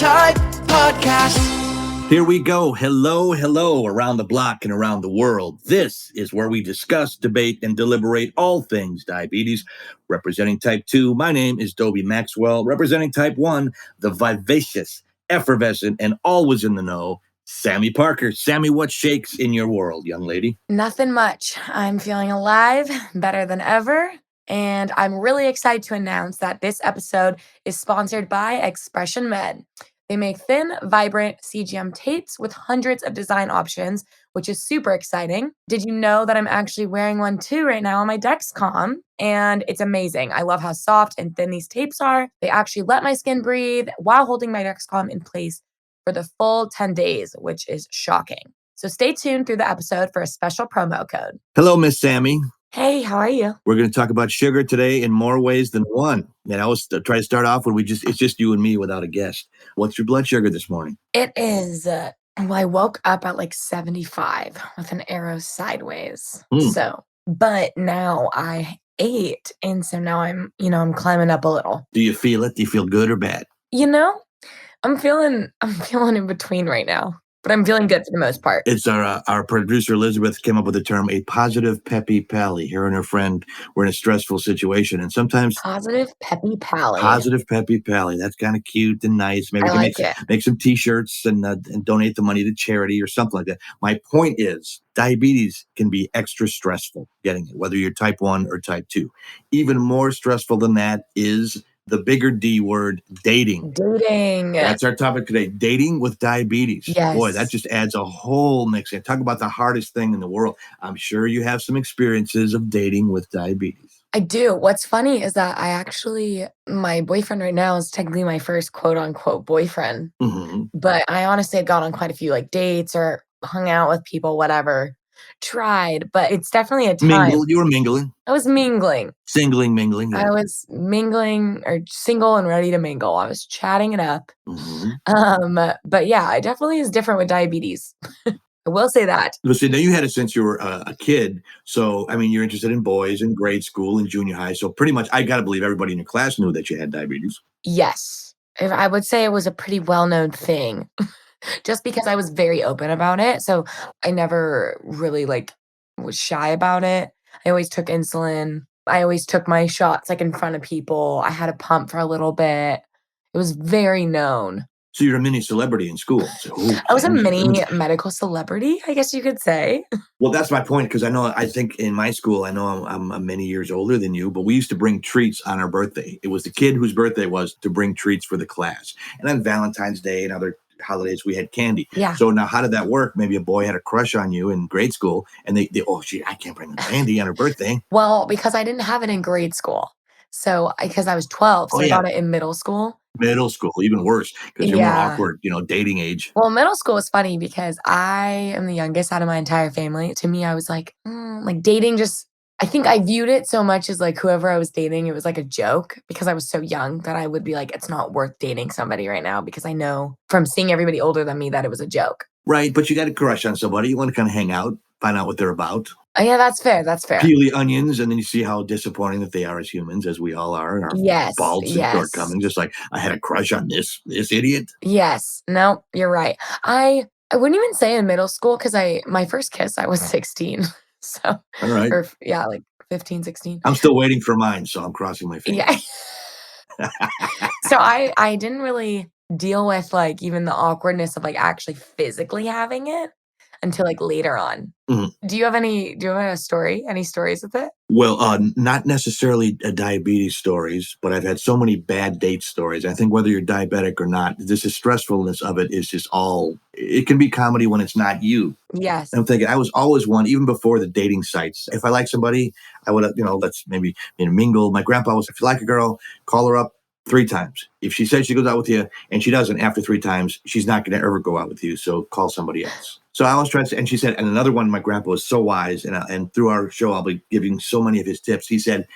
Type Podcast. Here we go. Hello, around the block and around the world. This is where we discuss, debate, and deliberate all things diabetes. Representing type 2, my name is Dobie Maxwell. Representing type 1, the vivacious, effervescent, and always in the know, Sami Parker. Sami, what shakes in your world, young lady? Nothing much. I'm feeling alive, better than ever. And I'm really excited to announce that this episode is sponsored by Expression Med. They make thin, vibrant CGM tapes with hundreds of design options, which is super exciting. Did you know that I'm actually wearing one too right now on my Dexcom? And it's amazing. I love how soft and thin these tapes are. They actually let my skin breathe while holding my Dexcom in place for the full 10 days, which is shocking. So stay tuned through the episode for a special promo code. Hello, Miss Sami. Hey, how are you? We're going to talk about sugar today in more ways than one. And I always try to start off when it's just you and me without a guest. What's your blood sugar this morning? It is, I woke up at like 75 with an arrow sideways. But now I ate. And so now I'm climbing up a little. Do you feel it? Do you feel good or bad? I'm feeling in between right now. But I'm feeling good for the most part. It's our producer, Elizabeth, came up with the term, a positive peppy pally. Her and her friend were in a stressful situation. And sometimes... Positive peppy pally. Positive peppy pally. That's kind of cute and nice. Maybe we can make some T-shirts and donate the money to charity or something like that. My point is, diabetes can be extra stressful getting it, whether you're type 1 or type 2. Even more stressful than that is... the bigger D word, dating. Dating. That's our topic today. Dating with diabetes. Yes. Boy, that just adds a whole mix. And talk about the hardest thing in the world. I'm sure you have some experiences of dating with diabetes. I do. What's funny is that my boyfriend right now is technically my first quote unquote boyfriend. Mm-hmm. But I honestly had gone on quite a few like dates or hung out with people, whatever. Tried, but it's definitely a time. You were mingling. I was mingling. Mingling. Yeah. I was mingling or single and ready to mingle. I was chatting it up. Mm-hmm. But yeah, it definitely is different with diabetes. I will say that. Listen, now you had it since you were a kid. So, I mean, you're interested in boys in grade school and junior high. So pretty much, I got to believe everybody in your class knew that you had diabetes. Yes. I would say it was a pretty well-known thing. Just because I was very open about it. So I never really was shy about it. I always took insulin. I always took my shots in front of people. I had a pump for a little bit. It was very known. So you're a mini celebrity in school. So, I was a mini medical celebrity, I guess you could say. Well, that's my point, because I think in my school, I know I'm many years older than you, but we used to bring treats on our birthday. It was the kid whose birthday was to bring treats for the class. And on Valentine's Day and other holidays, we had candy. Yeah. So now how did that work? Maybe a boy had a crush on you in grade school and they I can't bring candy on her birthday. Well, because I didn't have it in grade school. So because I was 12, so I got it in middle school. Middle school, even worse, because you're more awkward, dating age. Well, middle school was funny because I am the youngest out of my entire family. To me, I was dating just, I think I viewed it so much as whoever I was dating, it was a joke because I was so young that I would be it's not worth dating somebody right now because I know from seeing everybody older than me that it was a joke. Right, but you got a crush on somebody. You want to kind of hang out, find out what they're about. Oh, yeah, that's fair. Peel the onions, and then you see how disappointing that they are as humans, as we all are, and our faults and shortcomings. Just like, I had a crush on this idiot. Yes. No, you're right. I wouldn't even say in middle school because my first kiss, I was 16. So, all right. 15, 16. I'm still waiting for mine, so I'm crossing my fingers. Yeah. So I didn't really deal with even the awkwardness of actually physically having it until later on. Mm-hmm. Do you have a story? Any stories with it? Well, not necessarily diabetes stories, but I've had so many bad date stories. I think whether you're diabetic or not, the stressfulness of it is just it can be comedy when it's not you. Yes. And I'm thinking, I was always one, even before the dating sites. If I like somebody, I would, let's maybe mingle. My grandpa was, if you like a girl, call her up 3 times. If she says she goes out with you and she doesn't after 3 times, she's not going to ever go out with you. So call somebody else. So I always try to say, and she said, and another one, my grandpa was so wise, and through our show, I'll be giving so many of his tips. He said,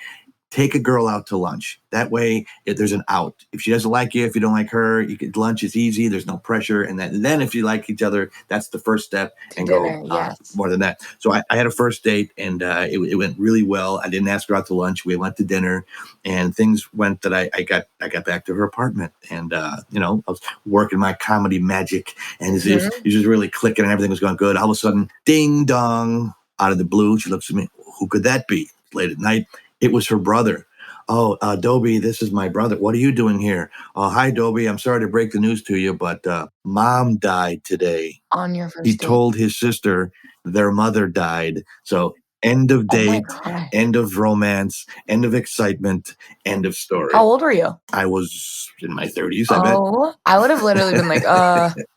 take a girl out to lunch. That way, if there's an out. If she doesn't like you, if you don't like her, lunch is easy. There's no pressure. And then if you like each other, that's the first step To and dinner, go yes. more than that. So I had a first date and it went really well. I didn't ask her out to lunch. We went to dinner and things went that I got back to her apartment and, I was working my comedy magic and it was just really clicking and everything was going good. All of a sudden, ding dong, out of the blue, she looks at me. Who could that be? Late at night. It was her brother. Oh, Dobie, this is my brother. What are you doing here? Oh, hi, Dobie. I'm sorry to break the news to you, but mom died today. On your He first date. told his sister their mother died. So end of Oh my date, God. end of romance, end of excitement, end of story. How old were you? I was in my 30s, I bet. Oh, I would have literally been like,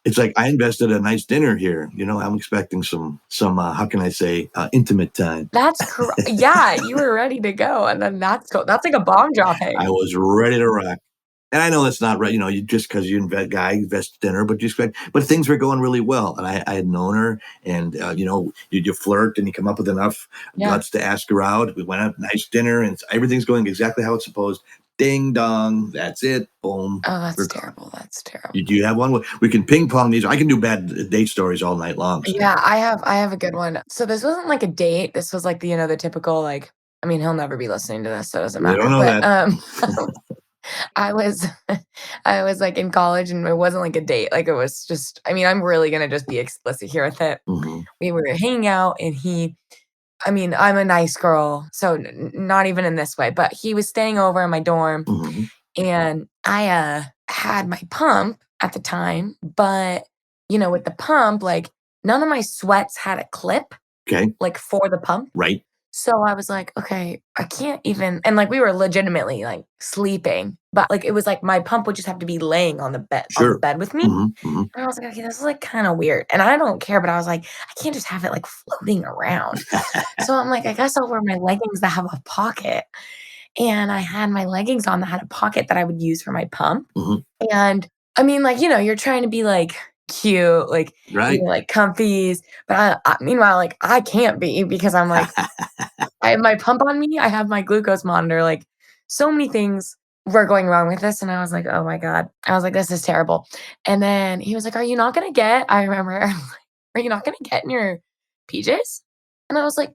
It's like I invested a nice dinner here. I'm expecting some how can I say, intimate time. that's yeah, you were ready to go. And then that's that's like a bomb dropping. I was ready to rock. And I know that's not right. You just because you invest dinner, but but things were going really well. And I had known her and, you flirt and you come up with enough guts to ask her out. We went out, nice dinner and everything's going exactly how it's supposed. Ding dong. That's it. Boom. Oh, that's terrible. That's terrible. Do you have one? We can ping pong these. I can do bad date stories all night long. So. Yeah, I have a good one. So this wasn't like a date. This was like the typical like, I mean, he'll never be listening to this, so it doesn't We matter. don't know But that. I was I was like in college and it wasn't like a date. Like it was just, I mean, I'm really gonna just be explicit here with it. We were hanging out and I mean, I'm a nice girl, so not even in this way, but he was staying over in my dorm and I had my pump at the time, but with the pump, like none of my sweats had a clip. Okay. Like for the pump. Right. So I was like, okay, I can't even, and like we were legitimately like sleeping, but like it was like my pump would just have to be laying on the bed with me. And I was like, okay, this is like kind of weird. And I don't care, but I was like, I can't just have it like floating around. So I'm like, I guess I'll wear my leggings that have a pocket. And I had my leggings on that had a pocket that I would use for my pump. And I mean, like, you're trying to be like cute, like, right. Like comfies. But meanwhile, like, I can't be because I'm like, I have my pump on me. I have my glucose monitor. Like, so many things were going wrong with this. And I was like, oh my God. I was like, this is terrible. And then he was like, are you not going to get, I remember, are you not going to get in your PJs? And I was like,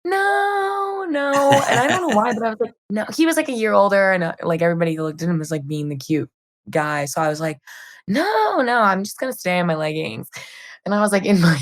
no. And I don't know why, but I was like, no. He was like a year older and like everybody looked at him as like being the cute guy. So I was like, no, I'm just going to stay in my leggings. And I was like in my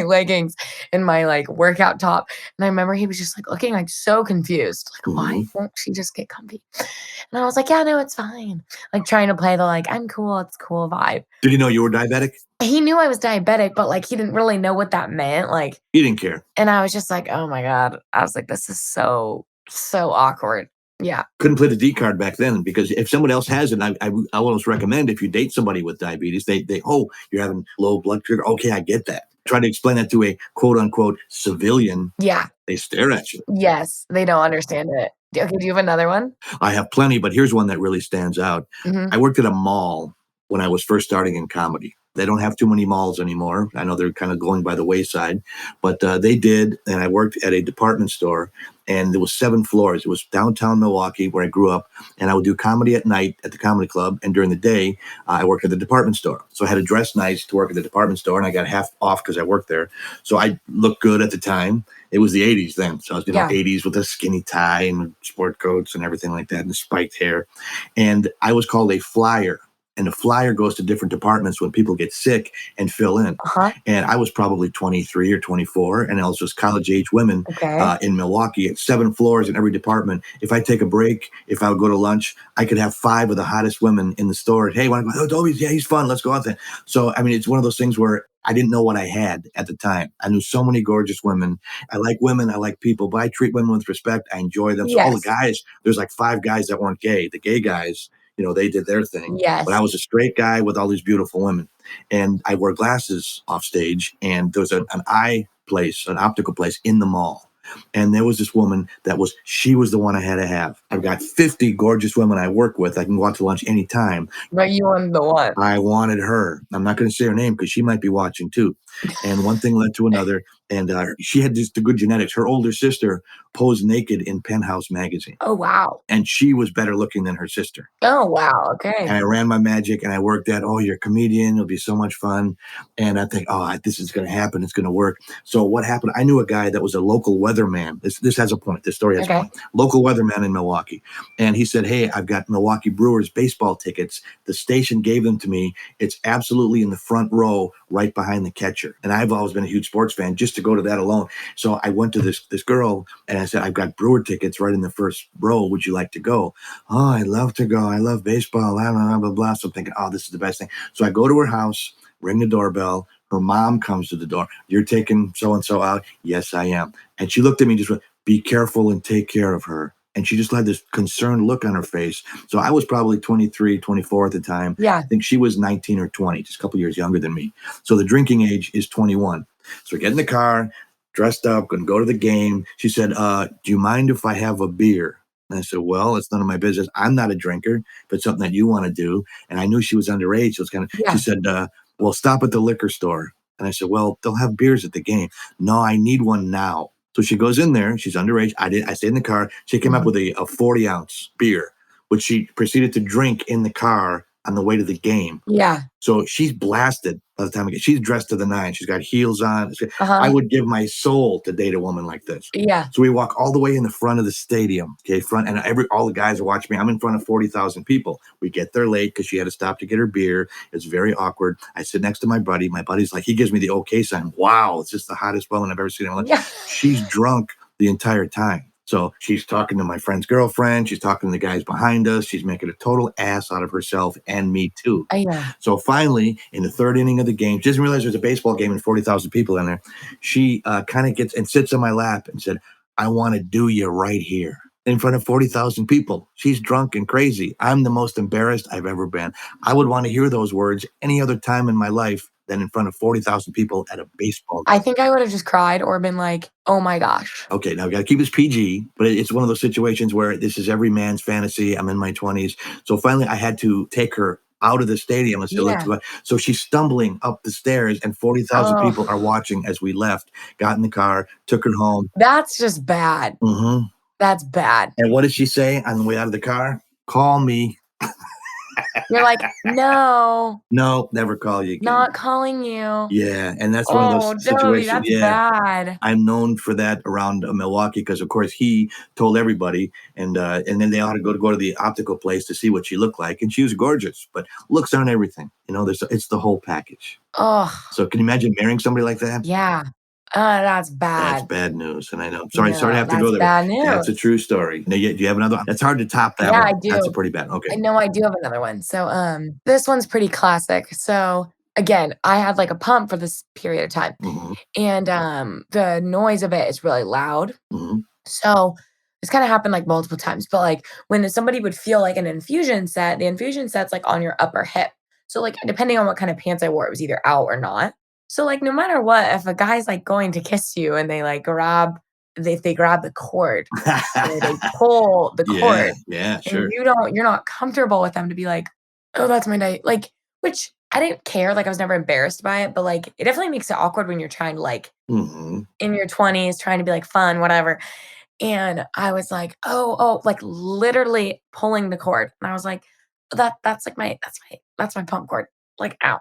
leggings and my like workout top. And I remember he was just like looking like so confused. Like, why won't she just get comfy? And I was like, yeah, no, it's fine. Like trying to play the like, I'm cool, it's cool vibe. Did he know you were diabetic? He knew I was diabetic, but like he didn't really know what that meant. Like he didn't care. And I was just like, oh my God. I was like, this is so awkward. Yeah. Couldn't play the D card back then because if someone else has it, I almost recommend if you date somebody with diabetes, they you're having low blood sugar. Okay, I get that. Try to explain that to a quote unquote civilian. Yeah. They stare at you. Yes, they don't understand it. Okay, do you have another one? I have plenty, but here's one that really stands out. I worked at a mall when I was first starting in comedy. They don't have too many malls anymore. I know they're kind of going by the wayside, but they did. And I worked at a department store and there was 7 floors. It was downtown Milwaukee where I grew up. And I would do comedy at night at the comedy club. And during the day, I worked at the department store. So I had to dress nice to work at the department store. And I got half off because I worked there. So I looked good at the time. It was the 80s then. So I was, 80s with a skinny tie and sport coats and everything like that and spiked hair. And I was called a flyer. And the flyer goes to different departments when people get sick and fill in. And I was probably 23 or 24. And I was just college-age women in Milwaukee at 7 floors in every department. If I take a break, if I would go to lunch, I could have 5 of the hottest women in the store. Hey, want to go? Oh, Dobie's, yeah, he's fun. Let's go out there. So, I mean, it's one of those things where I didn't know what I had at the time. I knew so many gorgeous women. I like women. I like people. But I treat women with respect. I enjoy them. So all the guys, there's like 5 guys that weren't gay. The gay guys, they did their thing. Yes. But I was a straight guy with all these beautiful women. And I wore glasses off stage. And there was an eye place, an optical place in the mall. And there was this woman she was the one I had to have. I've got 50 gorgeous women I work with. I can go out to lunch anytime. But you wanted the one. I wanted her. I'm not going to say her name because she might be watching too. And one thing led to another. And she had just the good genetics. Her older sister posed naked in Penthouse magazine. Oh, wow. And she was better looking than her sister. Oh, wow. Okay. And I ran my magic and I worked at, oh, you're a comedian. It'll be so much fun. And I think, oh, this is going to happen. It's going to work. So what happened? I knew a guy that was a local weatherman. This has a point. This story has a Okay. point. Local weatherman in Milwaukee. And he said, hey, I've got Milwaukee Brewers baseball tickets. The station gave them to me. It's absolutely in the front row right behind the catcher. And I've always been a huge sports fan just to go to that alone. So I went to this girl and I said, I've got Brewer tickets right in the first row. Would you like to go? Oh, I'd love to go. I love baseball. Blah, blah, blah. So I'm thinking, oh, this is the best thing. So I go to her house, ring the doorbell. Her mom comes to the door. You're taking so-and-so out? Yes, I am. And she looked at me and just went, be careful and take care of her. And she just had this concerned look on her face. So I was probably 23, 24 at the time. Yeah. I think she was 19 or 20, just a couple years younger than me. So the drinking age is 21. So we get in the car, dressed up, going to go to the game. She said, do you mind if I have a beer? And I said, well, it's none of my business. I'm not a drinker, but it's something that you want to do. And I knew she was underage. So it's kind of, Yeah. she said, well, stop at the liquor store. And I said, well, they'll have beers at the game. No, I need one now. So she goes in there. She's underage. I stayed in the car. She came up with a 40-ounce beer, which she proceeded to drink in the car on the way to the game. Yeah. So she's blasted by the time I get. She's dressed to the nines. She's got heels on. Uh-huh. I would give my soul to date a woman like this. Yeah. So we walk all the way in the front of the stadium. Okay, and all the guys are watching me. I'm in front of 40,000 people. We get there late because she had to stop to get her beer. It's very awkward. I sit next to my buddy. My buddy's like, he gives me the okay sign. Wow, it's just the hottest woman I've ever seen in my life. Yeah. She's drunk the entire time. So she's talking to my friend's girlfriend. She's talking to the guys behind us. She's making a total ass out of herself and me too. Yeah. So finally, in the third inning of the game, she doesn't realize there's a baseball game and 40,000 people in there. She kind of gets and sits on my lap and said, I want to do you right here in front of 40,000 people. She's drunk and crazy. I'm the most embarrassed I've ever been. I would want to hear those words any other time in my life than in front of 40,000 people at a baseball game. I think I would have just cried or been like, oh my gosh. Okay, now we got to keep this PG, but it's one of those situations where this is every man's fantasy. I'm in my 20s. So finally, I had to take her out of the stadium and say, let's go. So she's stumbling up the stairs and 40,000 people are watching as we left, got in the car, took her home. That's just bad. Mm-hmm. That's bad. And what did she say on the way out of the car? Call me. You're like, no. No, never call you again. Not calling you. Yeah, and that's one of those Dobie, situations. that's bad. I'm known for that around Milwaukee because, of course, he told everybody, and then they ought to go to the optical place to see what she looked like, and she was gorgeous. But looks aren't everything, it's the whole package. Oh. So can you imagine marrying somebody like that? Yeah. That's bad. That's bad news, and I know. Sorry to have to go there. Bad news. That's a true story. Now, do you have another one? That's hard to top that one. Yeah, I do. That's a pretty bad. Okay. I know I do have another one. So this one's pretty classic. So again, I had like a pump for this period of time. Mm-hmm. And the noise of it is really loud. Mm-hmm. So this kind of happened like multiple times. But like when somebody would feel like an infusion set, the infusion set's like on your upper hip. So like depending on what kind of pants I wore, it was either out or not. So like no matter what, if a guy's like going to kiss you and they like if they grab the cord or they pull the cord, yeah, sure. and you're not comfortable with them to be like, oh, that's my night. Like, which I didn't care. Like I was never embarrassed by it, but like it definitely makes it awkward when you're trying to like in your 20s, trying to be like fun, whatever. And I was like, oh, like literally pulling the cord. And I was like, that's my pump cord. Like, ow.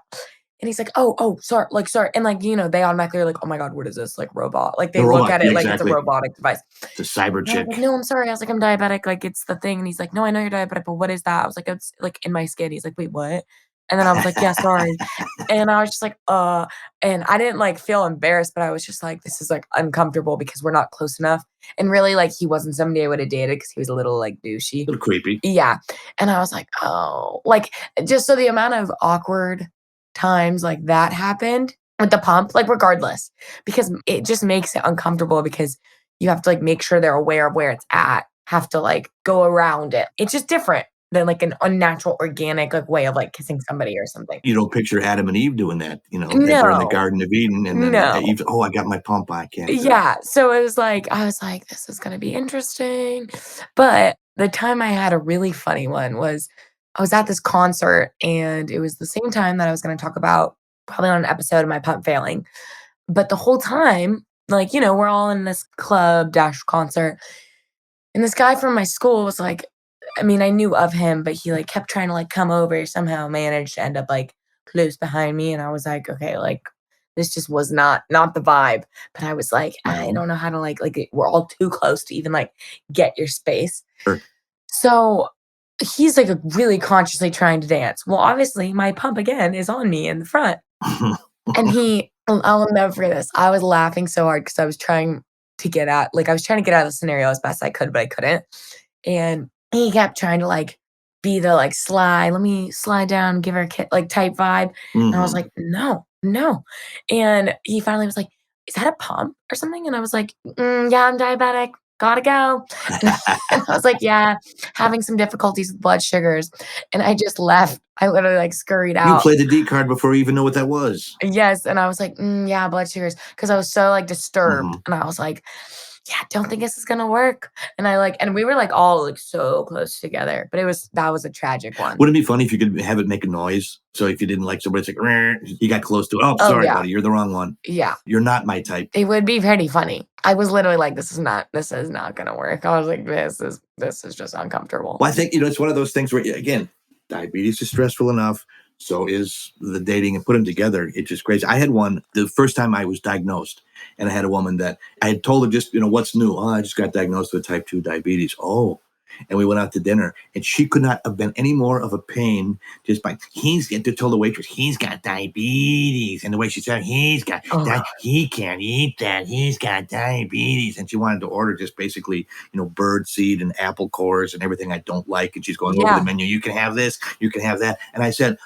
And he's like, oh, sorry. And like, they automatically are like, oh my God, what is this? Like robot. Like they look at it like it's a robotic device. It's a cyber chick. Like, no, I'm sorry. I was like, I'm diabetic. Like it's the thing. And he's like, no, I know you're diabetic, but what is that? I was like, it's like in my skin. He's like, wait, what? And then I was like, yeah, sorry. And I was just like, and I didn't like feel embarrassed, but I was just like, this is like uncomfortable because we're not close enough. And really like he wasn't somebody I would have dated because he was a little like douchey. A little creepy. Yeah. And I was like, oh, like just so the amount of awkward times like that happened with the pump, like regardless, because it just makes it uncomfortable because you have to like make sure they're aware of where it's at, have to like go around it. It's just different than like an unnatural organic like way of like kissing somebody or something. You don't picture Adam and Eve doing that, No. They're in the Garden of Eden and then Eve, I got my pump, I can't. Yeah. So it was like, I was like, this is going to be interesting. But the time I had a really funny one was I was at this concert and it was the same time that I was going to talk about probably on an episode of my pump failing. But the whole time, like, we're all in this club dash concert. And this guy from my school was like, I mean, I knew of him, but he like kept trying to like come over, somehow managed to end up like close behind me. And I was like, okay, like this just was not the vibe. But I was like, I Mhm. don't know how to like we're all too close to even like get your space. Sure. So he's like really consciously trying to dance. Well, obviously my pump again is on me in the front. And I'll never forget this. I was laughing so hard because I was trying to get out, like, I was trying to get out of the scenario as best I could, but I couldn't. And he kept trying to, like, be the, like, sly, "Let me slide down, give her a kiss," like, type vibe. And I was Mhm. like, "No, no." And he finally was like, "Is that a pump or something?" And I was like, Yeah, I'm diabetic. Gotta go." And I was like, "Yeah, having some difficulties with blood sugars." And I just left. I literally, like, scurried You out. played the D card before you even know what that was. Yes, and I was like, yeah, blood sugars, because I was so, like, disturbed, Mhm. and I was like, "Yeah, don't think this is gonna work," and and we were, like, all, like, so close together, but that was a tragic one. Wouldn't it be funny if you could have it make a noise? So if you didn't like somebody, it's like, "Rrr," you got close to, oh, Oh, sorry, yeah, buddy, you're the wrong one. yeah, You're not my type. it would be pretty funny. I was literally like, this is not gonna work." I was like, this is just uncomfortable." Well, I think, it's one of those things where, again, diabetes is stressful enough. So is the dating, and put them together. It's just crazy. I had one the first time I was diagnosed, and I had a woman that I had told her just, what's new? Oh, I just got diagnosed with type 2 diabetes. Oh, and we went out to dinner, and she could not have been any more of a pain just by, they told the waitress, he's got diabetes. And the way she said, Oh, he can't eat that. He's got diabetes. And she wanted to order just basically, bird seed and apple cores and everything I don't like. And she's going over the yeah. menu. You can have this, you can have that. And I said,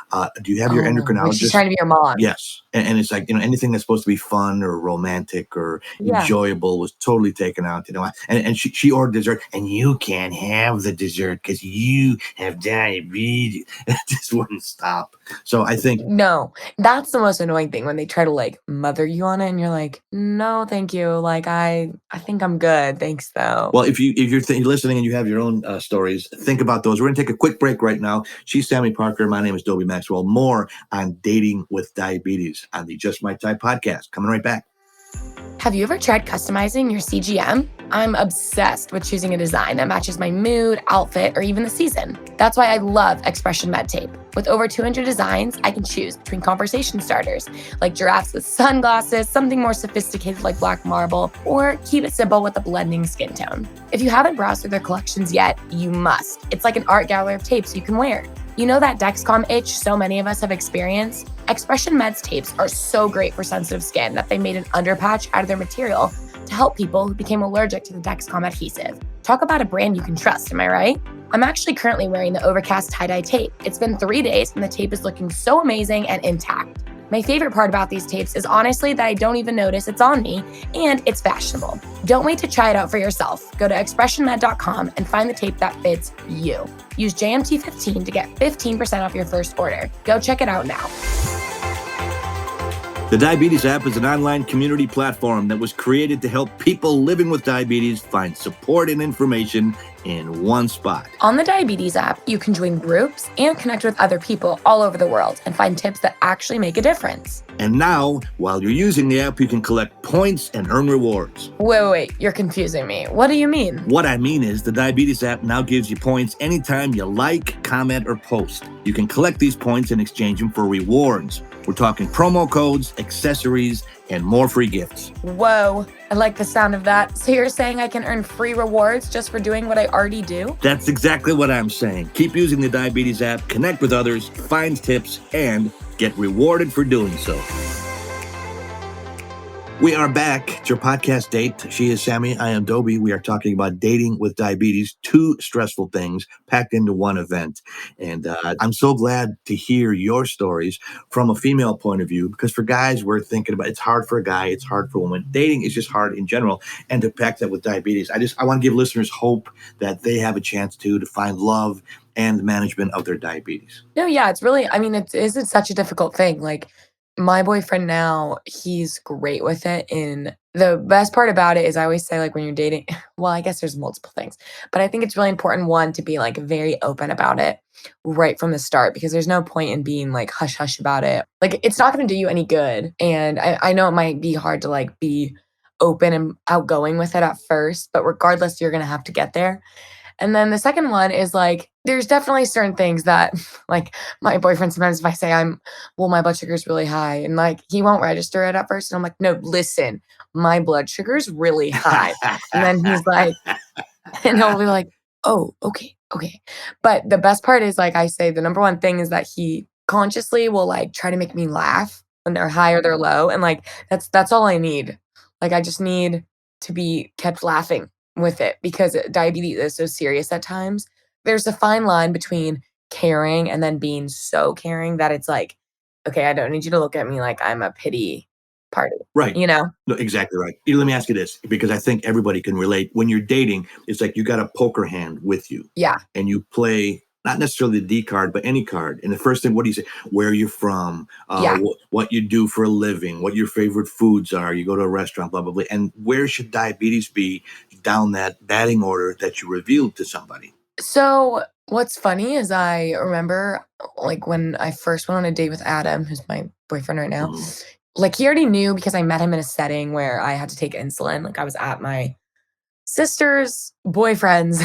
do you have your Oh, like she's endocrinologist? trying to be your mom. Yes. And it's like, anything that's supposed to be fun or romantic or Yeah. enjoyable was totally taken out, and she ordered dessert, and you can't have the dessert because you have diabetes. It just wouldn't stop. So I think, No, that's the most annoying thing when they try to, like, mother you on it, and you're like, "No, thank you, like, I think I'm good, thanks, though." well, if you're listening and you have your own stories, think about those. We're going to take a quick break right now. She's Sami Parker. My name is Dobie Maxwell. More on dating with diabetes on the Just My Type podcast. Coming right back. Have you ever tried customizing your CGM? I'm obsessed with choosing a design that matches my mood, outfit, or even the season. That's why I love Expression Med Tape. With over 200 designs, I can choose between conversation starters, like giraffes with sunglasses, something more sophisticated like black marble, or keep it simple with a blending skin tone. If you haven't browsed through their collections yet, you must. It's like an art gallery of tapes you can wear. You know that Dexcom itch so many of us have experienced? Expression Med's tapes are so great for sensitive skin that they made an underpatch out of their material to help people who became allergic to the Dexcom adhesive. Talk about a brand you can trust, am I right? I'm actually currently wearing the Overcast tie-dye tape. It's been 3 days and the tape is looking so amazing and intact. My favorite part about these tapes is honestly that I don't even notice it's on me, and it's fashionable. Don't wait to try it out for yourself. Go to expressionmed.com and find the tape that fits you. Use JMT15 to get 15% off your first order. Go check it out now. The Diabetes app is an online community platform that was created to help people living with diabetes find support and information in one spot. On the Diabetes app, you can join groups and connect with other people all over the world and find tips that actually make a difference. And now, while you're using the app, you can collect points and earn rewards. Wait, you're confusing me. What do you mean? What I mean is the Diabetes app now gives you points anytime you like, comment, or post. You can collect these points and exchange them for rewards. We're talking promo codes, accessories, and more free gifts. Whoa, I like the sound of that. So you're saying I can earn free rewards just for doing what I already do? That's exactly what I'm saying. Keep using the Diabetes app, connect with others, find tips, and get rewarded for doing so. We are back. It's your podcast date. She is Sami. I am Dobie. We are talking about dating with diabetes, 2 stressful things packed into one event. And I'm so glad to hear your stories from a female point of view, because for guys, we're thinking about it's hard for a guy, it's hard for a woman. Dating is just hard in general. And to pack that with diabetes, I want to give listeners hope that they have a chance to find love and management of their diabetes. No, yeah, it's really, I mean, it's such a difficult thing. Like, My boyfriend now, he's great with it. And the best part about it is I always say, like, when you're dating, well, I guess there's multiple things, but I think it's really important, one, to be like very open about it right from the start because there's no point in being like hush hush about it. Like, it's not going to do you any good. And I know it might be hard to like be open and outgoing with it at first, but regardless, you're going to have to get there. And then the second one is like, there's definitely certain things that, like, my boyfriend sometimes if I say well, my blood sugar is really high, and like he won't register it at first. And I'm like, no, listen, my blood sugar is really high. And then he's like, and he'll be like, oh, okay, okay. But the best part is like I say, the number one thing is that he consciously will like try to make me laugh when they're high or they're low. And like that's all I need. Like I just need to be kept laughing with it because diabetes is so serious at times. There's a fine line between caring and then being so caring that it's like, okay, I don't need you to look at me like I'm a pity party, Right. you know? No, exactly right. Let me ask you this, because I think everybody can relate. When you're dating, it's like you got a poker hand with you Yeah. and you play not necessarily the D card, but any card. And the first thing, what do you say? Where are you from? Yeah. What you do for a living? What your favorite foods are? You go to a restaurant, blah, blah, blah. And where should diabetes be down that batting order that you revealed to somebody? So what's funny is I remember like when I first went on a date with Adam, who's my boyfriend right now, Mhm. like he already knew because I met him in a setting where I had to take insulin. Like I was at my sister's boyfriend's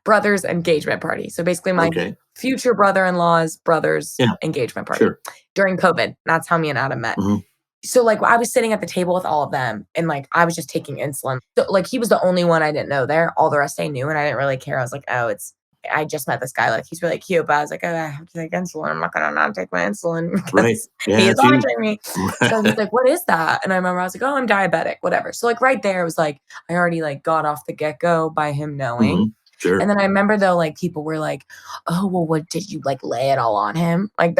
brother's engagement party. So basically my Okay. future brother-in-law's brother's Yeah, engagement party sure. during COVID. That's how me and Adam met. Mhm. So, like, I was sitting at the table with all of them, and, like, I was just taking insulin. So, like, he was the only one I didn't know there. All the rest I knew, and I didn't really care. I was like, "Oh, it's I just met this guy, like, he's really cute," but I was like, "Oh, I have to take insulin. I'm not gonna not take my insulin Right. because Yeah, he is that's huge. monitoring me." So he's like, "What is that?" And I remember I was like, "Oh, I'm diabetic, whatever." So, like, right there, it was like, I already, like, got off the get-go by him knowing. Mhm. Sure. And then I remember though, like people were like, "Oh, well, what did you like lay it all on him?" Like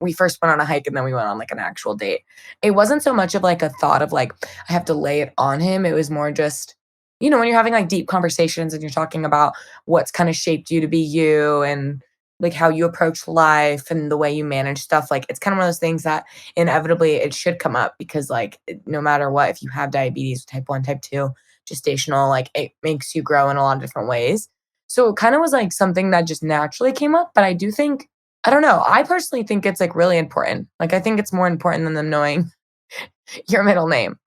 we first went on a hike and then we went on like an actual date. It wasn't so much of like a thought of like I have to lay it on him. It was more just, when you're having like deep conversations and you're talking about what's kind of shaped you to be you and like how you approach life and the way you manage stuff. Like it's kind of one of those things that inevitably it should come up because like no matter what, if you have diabetes, type 1, type 2, gestational, like it makes you grow in a lot of different ways. So it kind of was like something that just naturally came up. But I do think, I don't know, I personally think it's like really important. Like I think it's more important than them knowing your middle name.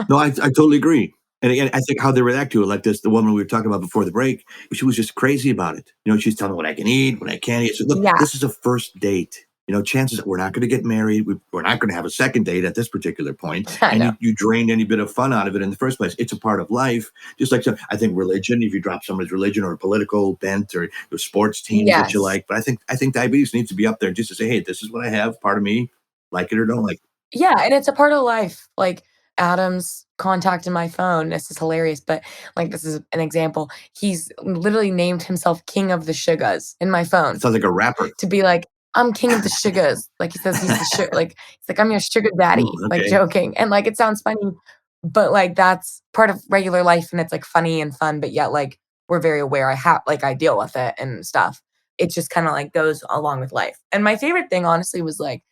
No, I totally agree. And again, I think how they react to it, like this, the woman we were talking about before the break, she was just crazy about it. She's telling me what I can eat, what I can't eat. I said, look, Yeah. this is a first date. Chances are we're not going to get married. We're not going to have a second date at this particular point. I And know. you drained any bit of fun out of it in the first place. It's a part of life. Just like I think religion, if you drop somebody's religion or a political bent or your sports teams that you Yes. like. But I think diabetes needs to be up there just to say, hey, this is what I have, part of me, like it or don't like it. Yeah, and it's a part of life. Like Adam's contact in my phone, this is hilarious, but like this is an example. He's literally named himself King of the Sugas in my It phone sounds like a rapper. to be like, I'm king of the sugas. Like he says he's the sugar, like he's like, I'm your sugar daddy, like Okay. joking. And like it sounds funny, but like that's part of regular life and it's like funny and fun, but yet like we're very aware I deal with it and stuff. It just kind of like goes along with life. And my favorite thing honestly was like,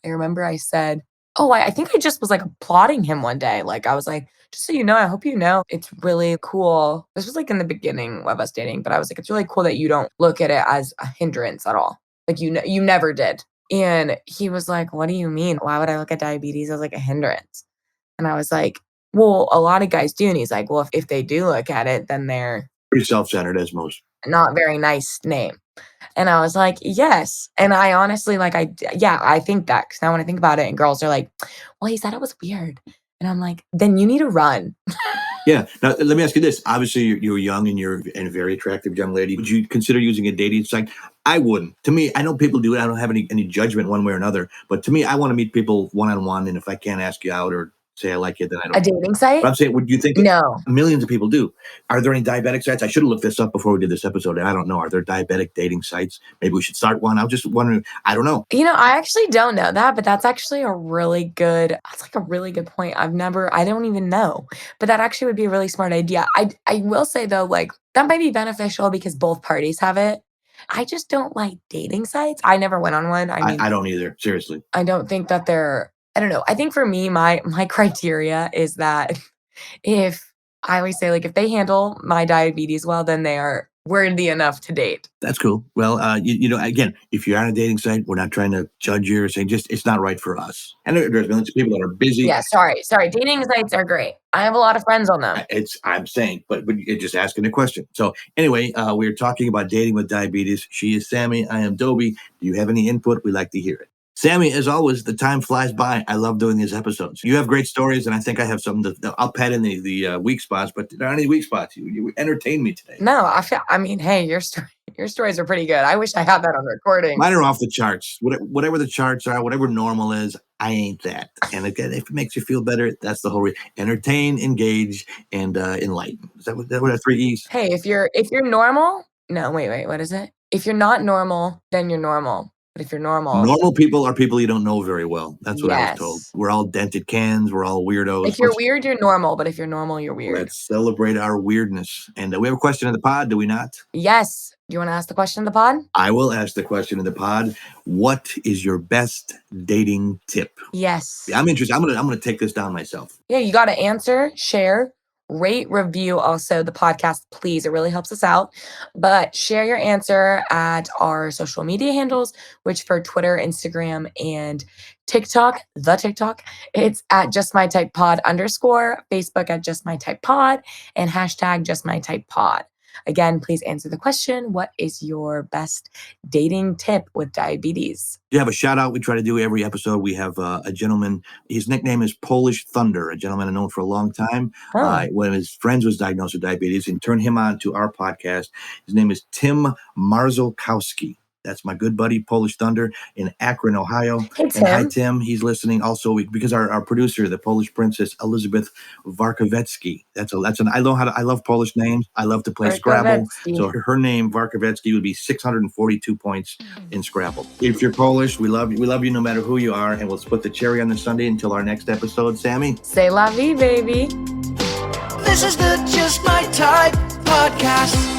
I remember I said, oh, I think I just was like applauding him one day. Like I was like, just so you know, I hope you know it's really cool. This was like in the beginning of us dating, but I was like, it's really cool that you don't look at it as a hindrance at all. Like you never did. And he was like, "What do you mean? Why would I look at diabetes as like a hindrance?" And I was like, "Well, a lot of guys do." And he's like, "Well, if they do look at it, then they're Pretty self-centered as most. not very nice name." And I was like, "Yes." And I honestly like yeah, I think that cuz now when I think about it and girls are like, "Well, he said it was weird." And I'm like, "Then you need to run." Yeah. Now, let me ask you this. Obviously, you're young and you're a very attractive young lady. Would you consider using a dating site? I wouldn't. To me, I know people do it. I don't have any judgment one way or another. But to me, I want to meet people one on one. And if I can't ask you out or say I like you, then I A don't. dating But site? I'm saying, would you think No. millions of people do? Are there any diabetic sites? I should have looked this up before we did this episode. I don't know. Are there diabetic dating sites? Maybe we should start one. I was just wondering. I don't know. I actually don't know that, but that's actually that's like a really good point. I don't even know, but that actually would be a really smart idea. I will say though, like that might be beneficial because both parties have it. I just don't like dating sites. I never went on one. I mean, I don't either. Seriously. I don't think that they're I don't know. I think for me, my criteria is that if I always say, like, if they handle my diabetes well, then they are worthy enough to date. That's cool. Well, again, if you're on a dating site, we're not trying to judge you or say just it's not right for us. And there's millions of people that are busy. Yeah, sorry. Dating sites are great. I have a lot of friends on them. I'm saying, but you're just asking a question. So anyway, we're talking about dating with diabetes. She is Sami. I am Dobie. Do you have any input? We like to hear it. Sami, as always, the time flies by. I love doing these episodes. You have great stories, and I think I have something I'll pat in the weak spots, but there aren't any weak spots. You entertain me today. No, hey, your stories are pretty good. I wish I had that on recording. Mine are off the charts. Whatever the charts are, whatever normal is, I ain't that. And again, if it makes you feel better, that's the whole reason. Entertain, engage, and enlighten. Is that what are 3 E's? Hey, if you're normal, no, wait, what is it? If you're not normal, then you're normal. But if you're Normal people are people you don't know very well. That's what I was told. Yes. We're all dented cans. We're all weirdos. If you're weird, you're normal. But if you're normal, you're weird. Let's celebrate our weirdness. And we have a question in the pod, do we not? Yes. Do you want to ask the question in the pod? I will ask the question in the pod. What is your best dating tip? Yes. I'm interested. I'm gonna take this down myself. Yeah, you got to answer, share, rate, review also the podcast, please. It really helps us out. But share your answer at our social media handles, which for Twitter, Instagram, and TikTok, it's at justmytypepod_, Facebook at justmytypepod, and hashtag justmytypepod. Again, please answer the question. What is your best dating tip with diabetes? You have a shout out we try to do every episode. We have a gentleman, his nickname is Polish Thunder, a gentleman I've known for a long time. One of his friends was diagnosed with diabetes and turned him on to our podcast. His name is Tim Marzolkowski. That's my good buddy, Polish Thunder, in Akron, Ohio. Hey, Tim. And hi, Tim. He's listening also because our producer, the Polish princess, Elizabeth Warkowecki. I love Polish names. I love to play Scrabble. So her name, Warkowecki, would be 642 points in Scrabble. If you're Polish, we love you. We love you no matter who you are. And we'll put the cherry on the sundae until our next episode. Sami? C'est la vie, baby. This is the Just My Type podcast.